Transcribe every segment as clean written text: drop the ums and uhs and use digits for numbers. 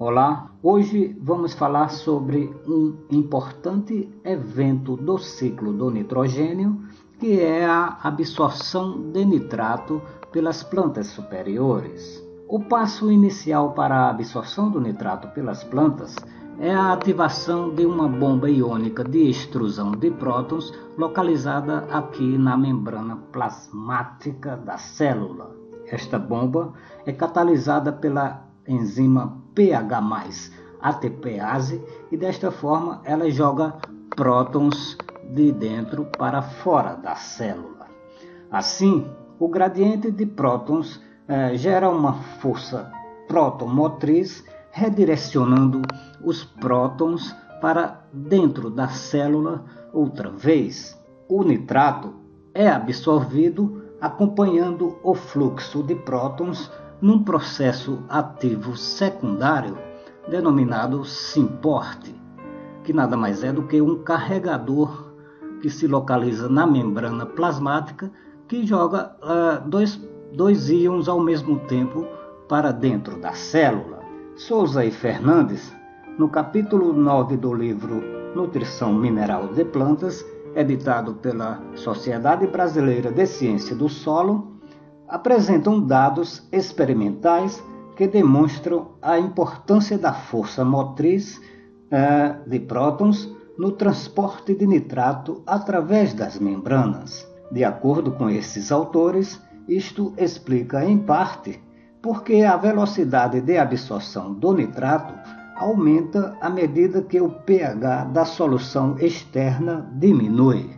Olá, hoje vamos falar sobre um importante evento do ciclo do nitrogênio, que é a absorção de nitrato pelas plantas superiores. O passo inicial para a absorção do nitrato pelas plantas é a ativação de uma bomba iônica de extrusão de prótons localizada aqui na membrana plasmática da célula. Esta bomba é catalisada pela enzima pH+, ATPase, e desta forma ela joga prótons de dentro para fora da célula. Assim, o gradiente de prótons gera uma força protomotriz, redirecionando os prótons para dentro da célula outra vez. O nitrato é absorvido acompanhando o fluxo de prótons num processo ativo secundário denominado simporte, que nada mais é do que um carregador que se localiza na membrana plasmática, que joga dois íons ao mesmo tempo para dentro da célula. Souza e Fernandes, no capítulo 9 do livro Nutrição Mineral de Plantas, editado pela Sociedade Brasileira de Ciência do Solo, apresentam dados experimentais que demonstram a importância da força motriz de prótons no transporte de nitrato através das membranas. De acordo com esses autores, isto explica em parte porque a velocidade de absorção do nitrato aumenta à medida que o pH da solução externa diminui.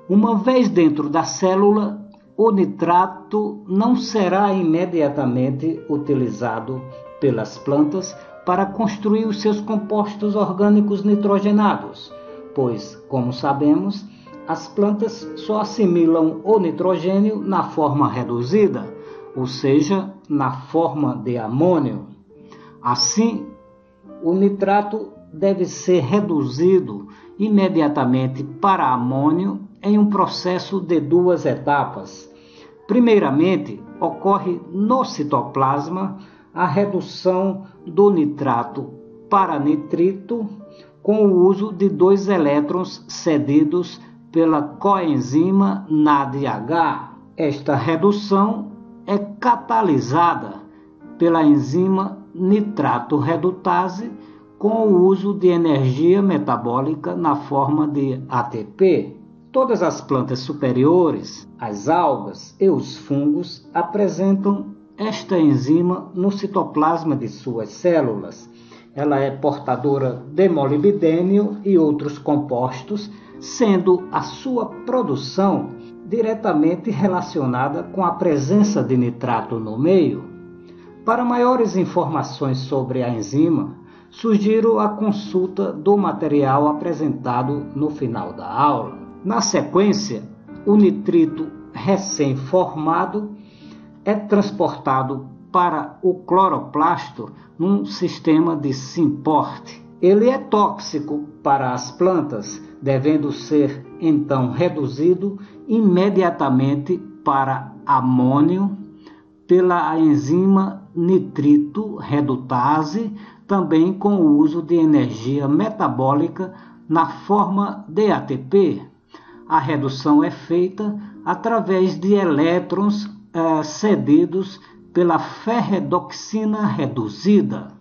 Uma vez dentro da célula, o nitrato não será imediatamente utilizado pelas plantas para construir os seus compostos orgânicos nitrogenados, pois, como sabemos, as plantas só assimilam o nitrogênio na forma reduzida, ou seja, na forma de amônio. Assim, o nitrato deve ser reduzido imediatamente para amônio em um processo de duas etapas. Primeiramente, ocorre no citoplasma a redução do nitrato para nitrito com o uso de 2 elétrons cedidos pela coenzima NADH. Esta redução é catalisada pela enzima nitrato redutase com o uso de energia metabólica na forma de ATP. Todas as plantas superiores, as algas e os fungos apresentam esta enzima no citoplasma de suas células. Ela é portadora de molibdênio e outros compostos, sendo a sua produção diretamente relacionada com a presença de nitrato no meio. Para maiores informações sobre a enzima, sugiro a consulta do material apresentado no final da aula. Na sequência, o nitrito recém-formado é transportado para o cloroplasto num sistema de simporte. Ele é tóxico para as plantas, devendo ser então reduzido imediatamente para amônio pela enzima nitrito redutase, também com o uso de energia metabólica na forma de ATP. A redução é feita através de elétrons cedidos pela ferredoxina reduzida.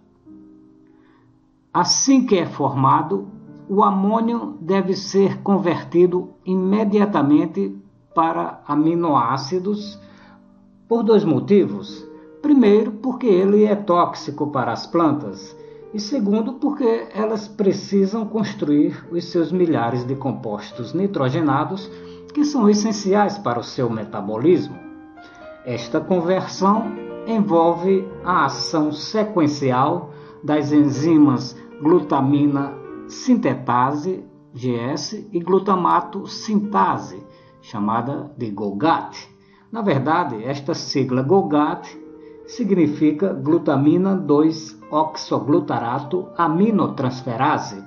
Assim que é formado, o amônio deve ser convertido imediatamente para aminoácidos por 2 motivos. Primeiro, porque ele é tóxico para as plantas, e segundo, porque elas precisam construir os seus milhares de compostos nitrogenados que são essenciais para o seu metabolismo. Esta conversão envolve a ação sequencial das enzimas glutamina sintetase, GS, e glutamato sintase, chamada de GOGAT. Na verdade, esta sigla GOGAT significa glutamina 2-oxoglutarato aminotransferase,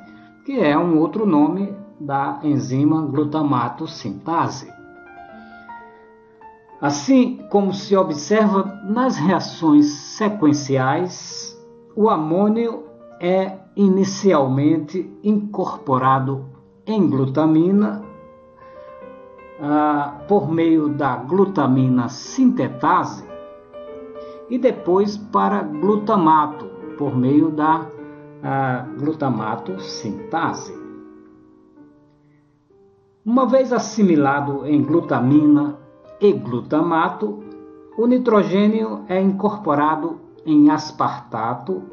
que é um outro nome da enzima glutamato sintase. Assim como se observa nas reações sequenciais, o amônio é inicialmente incorporado em glutamina por meio da glutamina sintetase e depois para glutamato por meio da glutamato sintase. Uma vez assimilado em glutamina e glutamato, o nitrogênio é incorporado em aspartato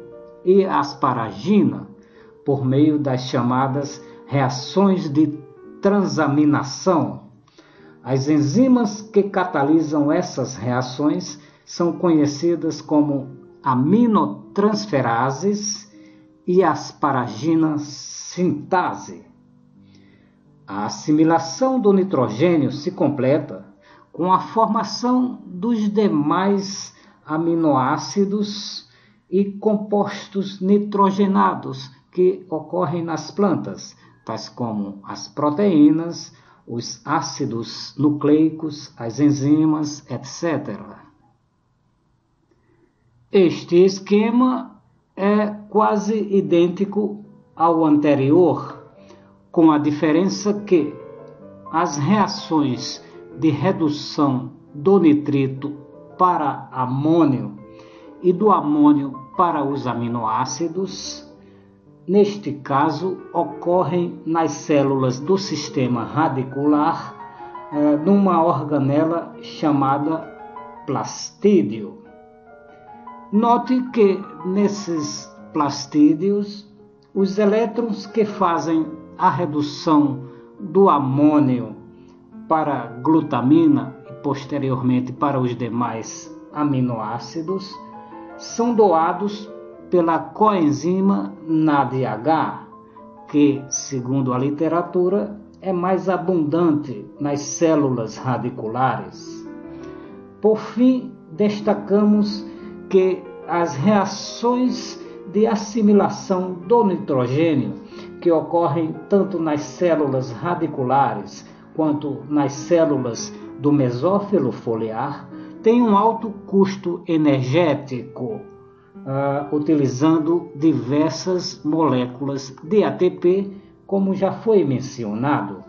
e asparagina por meio das chamadas reações de transaminação. As enzimas que catalisam essas reações são conhecidas como aminotransferases e asparagina sintase. A assimilação do nitrogênio se completa com a formação dos demais aminoácidos e compostos nitrogenados que ocorrem nas plantas, tais como as proteínas, os ácidos nucleicos, as enzimas, etc. Este esquema é quase idêntico ao anterior, com a diferença que as reações de redução do nitrito para amônio e do amônio para os aminoácidos, neste caso, ocorrem nas células do sistema radicular, numa organela chamada plastídeo. Note que nesses plastídeos, os elétrons que fazem a redução do amônio para glutamina e posteriormente para os demais aminoácidos são doados pela coenzima NADH, que, segundo a literatura, é mais abundante nas células radiculares. Por fim, destacamos que as reações de assimilação do nitrogênio, que ocorrem tanto nas células radiculares quanto nas células do mesófilo foliar, têm um alto custo energético, utilizando diversas moléculas de ATP, como já foi mencionado.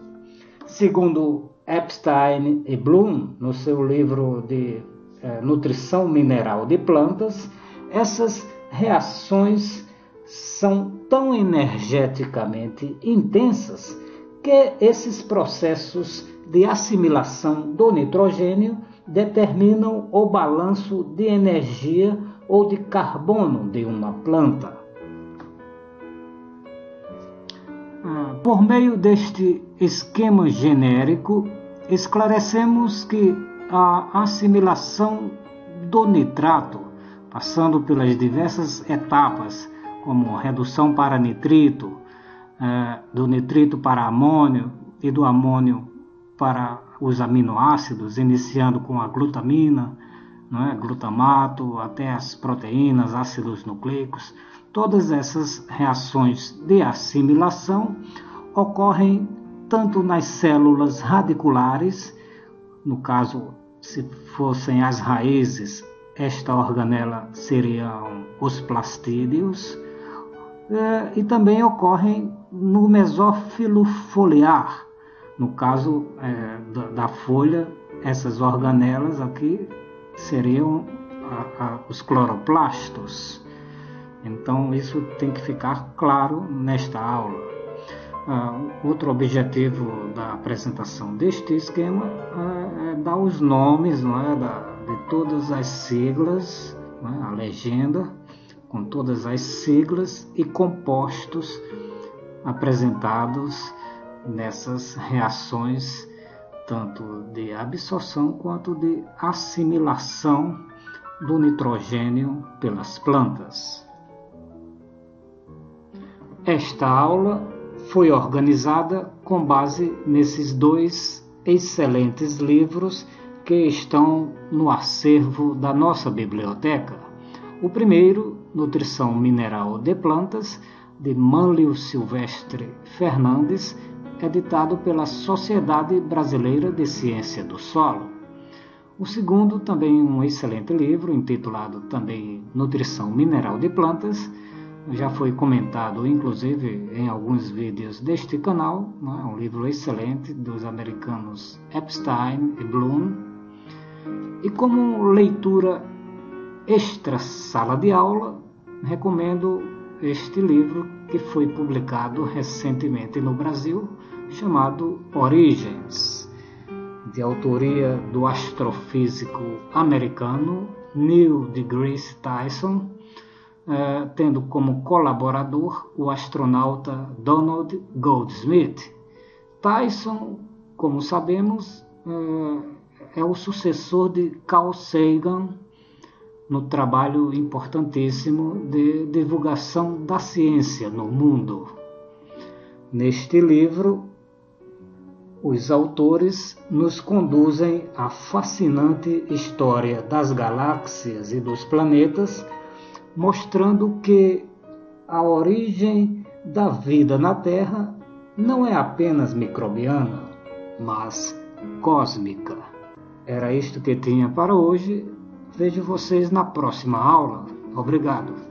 Segundo Epstein e Bloom, no seu livro de Nutrição Mineral de Plantas, essas reações são tão energeticamente intensas que esses processos de assimilação do nitrogênio determinam o balanço de energia ou de carbono de uma planta. Por meio deste esquema genérico, esclarecemos que a assimilação do nitrato, passando pelas diversas etapas, como redução para nitrito, do nitrito para amônio e do amônio para os aminoácidos, iniciando com a glutamina, glutamato, até as proteínas, ácidos nucleicos. Todas essas reações de assimilação ocorrem tanto nas células radiculares, no caso, se fossem as raízes, esta organela seriam os plastídeos, e também ocorrem no mesófilo foliar. No caso da folha, essas organelas aqui seriam os cloroplastos. Então, isso tem que ficar claro nesta aula. Outro objetivo da apresentação deste esquema é dar os nomes, de todas as siglas, a legenda com todas as siglas e compostos apresentados nessas reações, tanto de absorção quanto de assimilação do nitrogênio pelas plantas. Esta aula foi organizada com base nesses dois excelentes livros que estão no acervo da nossa biblioteca. O primeiro, Nutrição Mineral de Plantas, de Mânlio Silvestre Fernandes, editado pela Sociedade Brasileira de Ciência do Solo. O segundo, também um excelente livro, intitulado também Nutrição Mineral de Plantas, já foi comentado inclusive em alguns vídeos deste canal, né? Um livro excelente dos americanos Epstein e Bloom. E como leitura extra sala de aula, recomendo este livro que foi publicado recentemente no Brasil, chamado Origens, de autoria do astrofísico americano Neil deGrasse Tyson, tendo como colaborador o astronauta Donald Goldsmith. Tyson, como sabemos, é o sucessor de Carl Sagan no trabalho importantíssimo de divulgação da ciência no mundo. Neste livro, os autores nos conduzem à fascinante história das galáxias e dos planetas, mostrando que a origem da vida na Terra não é apenas microbiana, mas cósmica. Era isto que tinha para hoje. Vejo vocês na próxima aula. Obrigado.